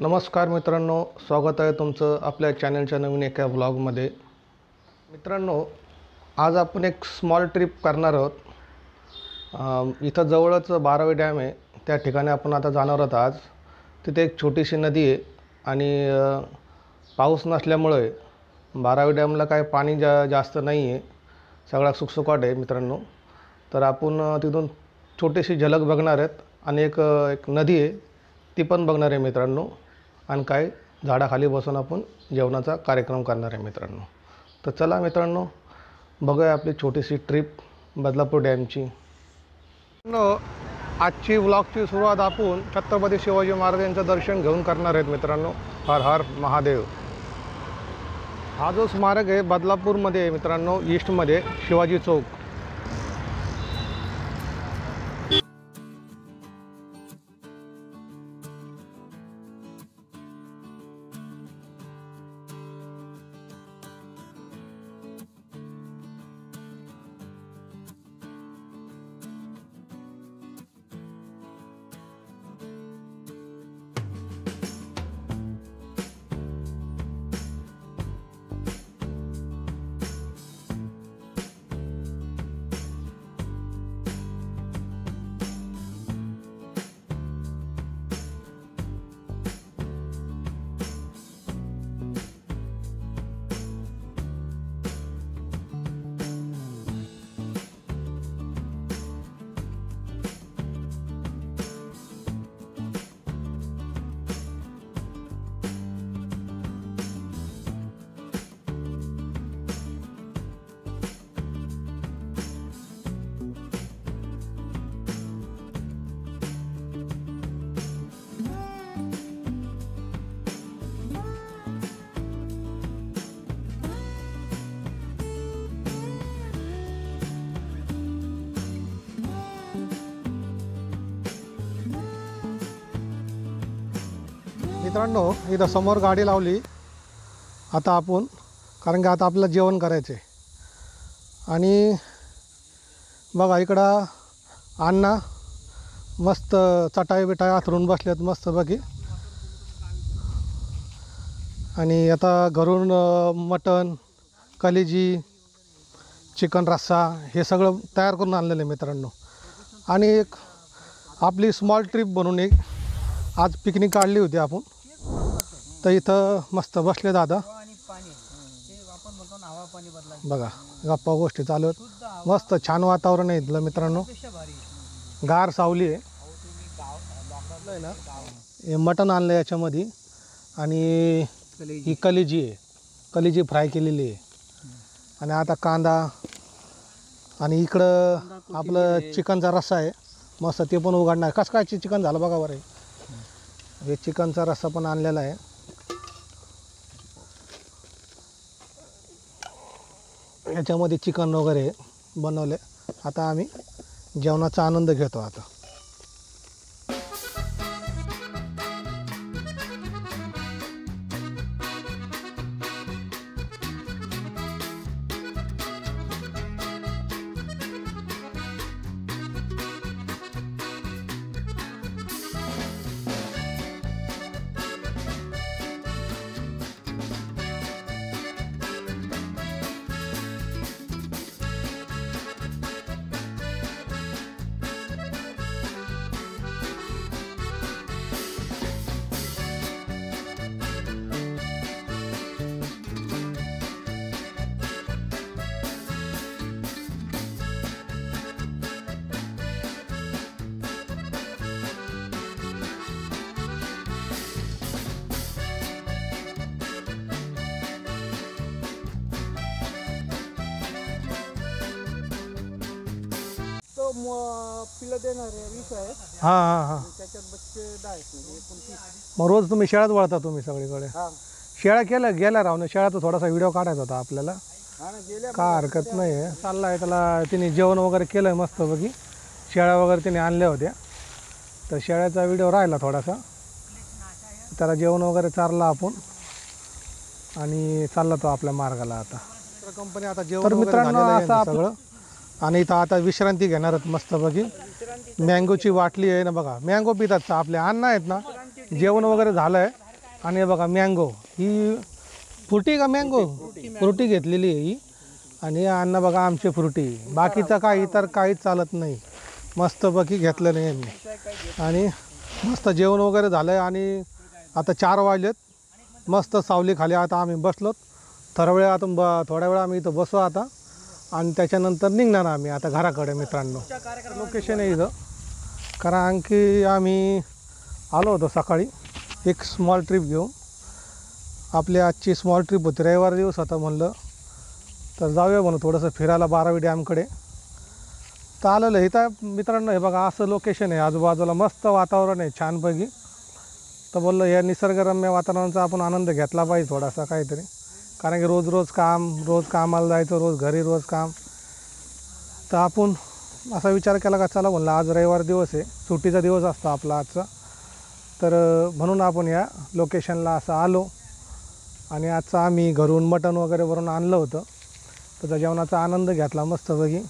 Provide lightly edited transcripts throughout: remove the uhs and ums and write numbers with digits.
नमस्कार मित्रांनो, स्वागत आहे तुमचं आपल्या चॅनलच्या नवीन एका व्लॉगमध्ये। मित्रांनो, आज आपण एक स्मॉल ट्रिप करणार आहोत। इथं जवळच 12वी डॅम आहे, त्या ठिकाणी आपण आता जाणार आहोत। आज तिथे एक छोटीशी नदी आहे आणि पाऊस नसल्यामुळे 12वी डॅमला काय पाणी जास्त नाही आहे, सगळा सुकसुकाट आहे मित्रांनो। तर आपण तिथून छोटीशी झलक बघणार आहेत आणि एक नदी आहे ती पण बघणार आहे मित्रांनो। आणि काय झाडाखाली बसून आपण जेवणाचा कार्यक्रम करणार आहे मित्रांनो। तर चला मित्रांनो, बघूया आपली छोटीशी ट्रिप बदलापूर डॅमची। आजची व्लॉगची सुरुवात आपण छत्रपती शिवाजी महाराज यांचं दर्शन घेऊन करणार आहेत मित्रांनो। हर हर महादेव। हा जो स्मारक आहे बदलापूरमध्ये आहे मित्रांनो, ईस्टमध्ये शिवाजी चौक। मित्रांनो, इथं समोर गाडी लावली आता आपण, कारण की आता आपल्याला जेवण करायचं आहे। आणि बघा इकडं अण्णा मस्त चटाई बिटाई आथरून बसलेत मस्त बाकी। आणि आता घरून मटण, कलेजी, चिकन रस्सा हे सगळं तयार करून आणलेलं आहे मित्रांनो। आणि एक आपली स्मॉल ट्रिप बनवून एक आज पिकनिक काढली होती आपण। तर इथं मस्त बसले दादा, बघा गप्पा गोष्टी चालू आहेत, मस्त छान वातावरण आहे इथलं मित्रांनो। गार सावली आहे ना, हे मटण आणलं याच्यामध्ये आणि ही कलेजी आहे, कलेजी फ्राय केलेली आहे। आणि आता कांदा आणि इकडं आपलं चिकनचा रस्सा आहे मस्त, ते पण उघडणार। कसं काय चिकन झालं बघा बरं, हे चिकनचा रस्सा पण आणलेला आहे। याच्यामध्ये चिकन वगैरे बनवले। आता आम्ही जेवणाचा आनंद घेतो आता। पिलं देणार आहे, हां हां हां, त्याच्यात बच्चे 10 म्हणजे 29। मग रोज तुम्ही शेळ्यात वळता तुम्ही सगळीकडे? शेळ्या गेल्या राहून शेळ्याचा थोडासा व्हिडिओ काढायचा होता आपल्याला, काय हरकत नाही आहे। चालला आहे त्याला, तिने जेवण वगैरे केलं आहे मस्त बघी, शेळ्या वगैरे तिने आणल्या होत्या, तर शेळ्याचा व्हिडिओ राहिला थोडासा। त्याला जेवण वगैरे चारला आपण आणि चालला तो आपल्या मार्गाला आता। कंपनी आता जेवण मित्रांनो असं सगळं। आणि इथं आता विश्रांती घेणार आहेत मस्त बघी। मँगोची बाटली आहे ना बघा, मँगो पितात आपले अण्णा आहेत ना, जेवण वगैरे झालं आहे आणि हे बघा मँगो, ही फ्रुटी का मँगो? फ्रुटी घेतलेली आहे ही. आणि अन्न बघा आमचे फ्रुटी, बाकीचं काय इतर काहीच चालत नाही. मस्तपैकी घेतलं नाही यांनी. आणि मस्त जेवण वगैरे झालं आहे आणि आता 4 वाजलेत. मस्त सावली खाली आता आम्ही बसलोत. थोड्या वेळ आम्ही इथं बसू आता आणि त्याच्यानंतर निघणार आम्ही आता घराकडे. मित्रांनो लोकेशन आहे इथं, कारण की आम्ही आलो होतो सकाळी एक स्मॉल ट्रिप घेऊन. आपली आजची स्मॉल ट्रिप होती, रविवार दिवस होता. म्हणलं तर जाऊया म्हणून थोडंसं फिरायला बारावी डॅमकडे. तर आलेलं इथं मित्रांनो. हे बघा असं लोकेशन आहे, आजूबाजूला मस्त वातावरण आहे छानपैकी. तर बोललं या निसर्गरम्य वातावरणाचा आपण आनंद घेतला पाहिजे थोडासा काहीतरी, कारण की रोज कामाला जायचं, रोज घरी रोज काम. तर आपण असा विचार केला का चला म्हणलं आज रविवार दिवस आहे, सुट्टीचा दिवस असतो आपला आजचा. तर म्हणून आपण या लोकेशनला असं आलो. आणि आजचं आम्ही घरून मटण वगैरे भरून आणलं होतं, तर त्या जेवणाचा आनंद घेतला मस्तपैकी.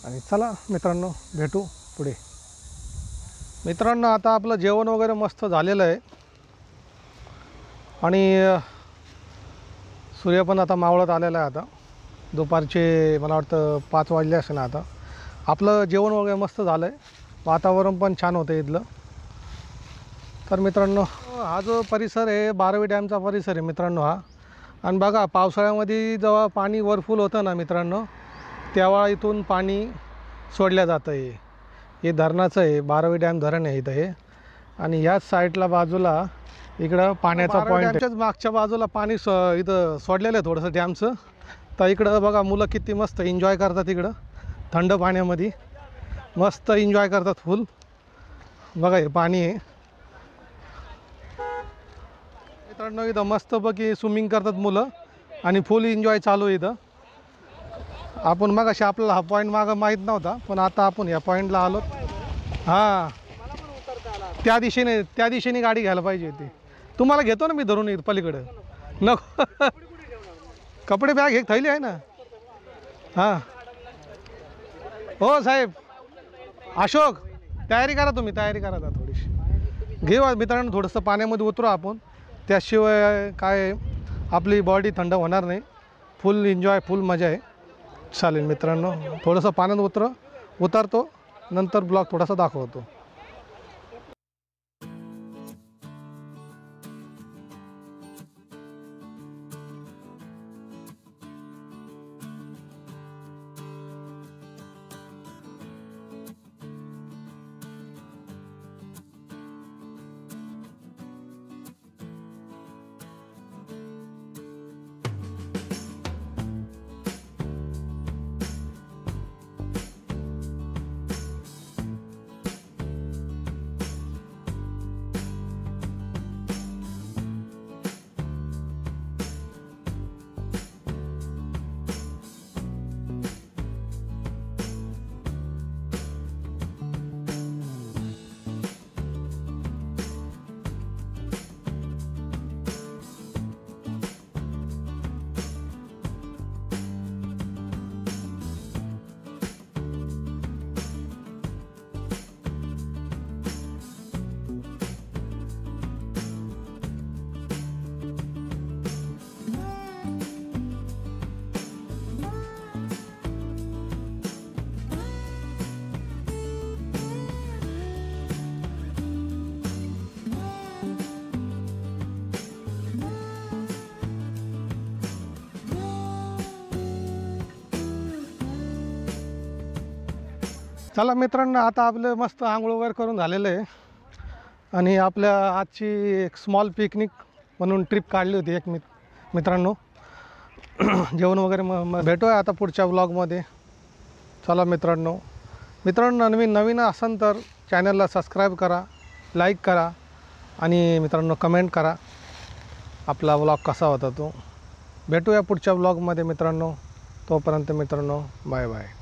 आणि चला मित्रांनो भेटू पुढे. मित्रांनो आता आपलं जेवण वगैरे मस्त झालेलं आहे आणि सूर्य पण आता मावळत आलेला आहे. आता दुपारचे मला वाटतं 5 वाजले असे ना. आता आपलं जेवण वगैरे मस्त झालं आहे, वातावरण पण छान होतं इथलं. तर मित्रांनो हा जो परिसर आहे बारावी डॅमचा परिसर आहे मित्रांनो हा. आणि बघा पावसाळ्यामध्ये जेव्हा पाणी वरफुल होतं ना मित्रांनो, तेव्हा इथून पाणी सोडलं जातं. हे धरणाचं आहे, बारावी डॅम धरण आहे इथं हे. आणि ह्याच साईडला बाजूला इकडं पाण्याचा पॉईंट, डॅमच्याच मागच्या बाजूला पाणी इथं सोडलेलं आहे थोडंसं डॅमचं. तर इकडं बघा मुलं किती मस्त एन्जॉय करतात, इकडं थंड पाण्यामध्ये मस्त एन्जॉय करतात फुल. बघा हे पाणी आहे मित्रांनो. इथं मस्तपैकी स्विमिंग करतात मुलं आणि फुल एन्जॉय चालू आहे इथं. आपण मगाशी आपल्याला हा पॉईंट मागं माहीत नव्हता, पण आता आपण या पॉईंटला आलो. हां त्या दिशेने गाडी घ्यायला पाहिजे होती. तुम्हाला घेतो ना मी धरून येईल पलीकडं. नको कपडे बॅग एक थैली आहे ना. हां हो साहेब, अशोक तयारी करा, तुम्ही तयारी करा आता थोडीशी. घेऊ मित्रांनो थोडंसं पाण्यामध्ये उतरू आपण, त्याशिवाय काय आपली बॉडी थंड होणार नाही. फुल एन्जॉय, फुल मजा आहे. चालेल मित्रांनो थोडंसं पाण्यात उतरतो, नंतर ब्लॉग थोडासा दाखवतो. चला मित्रांनो आता आपलं मस्त आंघोळ वगैरे करून झालेलं आहे आणि आपल्या आजची एक स्मॉल पिकनिक म्हणून ट्रिप काढली होती एक मित्रांनो. जेवण वगैरे भेटूया आता पुढच्या व्लॉगमध्ये. चला मित्रांनो नवीन असेल तर चॅनलला सबस्क्राईब करा, लाईक करा आणि मित्रांनो कमेंट करा आपला व्लॉग कसा होता तो. भेटूया पुढच्या व्लॉगमध्ये मित्रांनो. तोपर्यंत मित्रांनो बाय बाय.